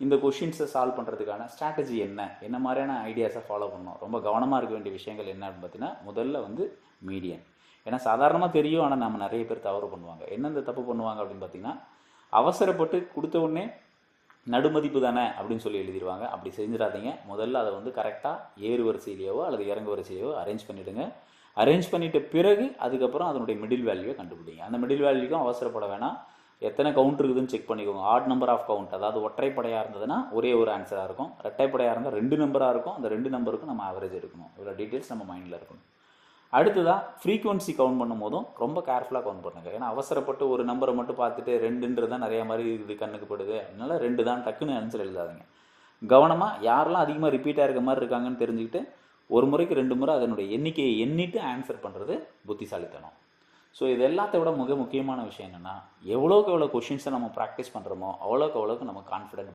இந்த கொஷின்ஸை சால்வ் பண்ணுறதுக்கான ஸ்ட்ராட்டஜி என்ன மாதிரியான ஐடியாஸை ஃபாலோ பண்ணணும், ரொம்ப கவனமாக இருக்க வேண்டிய விஷயங்கள் என்ன அப்படின்னு பார்த்தீங்கன்னா, முதல்ல வந்து மீடியன். ஏன்னா சாதாரணமாக தெரியும், ஆனால் நம்ம நிறைய பேர் தவறு பண்ணுவாங்க. என்ன தப்பு பண்ணுவாங்க அப்படின்னு பார்த்தீங்கன்னா, அவசரப்பட்டு கொடுத்த உடனே நடுமதிப்பு தானே அப்படின்னு சொல்லி எழுதிடுவாங்க. அப்படி செஞ்சிடாதீங்க. முதல்ல அதை வந்து கரெக்டாக ஏறு வரிசையிலையோ அல்லது இறங்கு வரிசையோ அரேஞ்ச் பண்ணிவிடுங்க. அரேஞ்ச் பண்ணிட்ட பிறகு அதுக்கப்புறம் அதனுடைய மிடில் வேல்யூவை கண்டுபிடிங்க. அந்த மிடில் வேல்யூக்கும் அவசரப்பட வேணாம். எத்தனை கவுண்ட் இருக்குதுன்னு செக் பண்ணிக்கோங்க. ஆட் நம்பர் ஆஃப் கவுண்ட், அதாவது ஒற்றைப்படையாக இருந்ததுன்னா ஒரே ஒரு ஆன்சராக இருக்கும். ரெட்டைப்படையாக இருந்தால் 2 நம்பராக இருக்கும். அந்த 2 நம்பருக்கும் நம்ம ஆவரேஜ் எடுக்கணும். இவ்வளோ டீட்டெயில்ஸ் நம்ம மைண்டில் இருக்கணும். அடுத்ததான் ஃப்ரீக்குவன்சி கவுண்ட் பண்ணும் போதும் ரொம்ப கேர்ஃபுல்லாக கவுண்ட் பண்ணுங்க. ஏன்னா அவசரப்பட்டு ஒரு நம்பரை மட்டும் பார்த்துட்டு 2ன்றது தான் நிறைய மாதிரி இது கண்ணுக்கு படுது, அதனால 2 தான் டக்குன்னு ஆன்சர் எழுதாதீங்க. கவனமாக யாரெல்லாம் அதிகமாக ரிப்பீட்டாக இருக்க மாதிரி இருக்காங்கன்னு தெரிஞ்சுக்கிட்டு ஒரு முறைக்கு 2 முறை அதனுடைய எண்ணிக்கையை எண்ணிட்டு ஆன்சர் பண்ணுறது புத்திசாலித்தனம். ஸோ இது எல்லாத்தை விட மிக முக்கியமான விஷயம் என்னென்னா, எவ்வளோக்கு எவ்வளோ கொஷின்ஸை நம்ம ப்ராக்டிஸ் பண்ணுறோமோ அவ்வளோக்கு நம்ம கான்ஃபிடென்ட்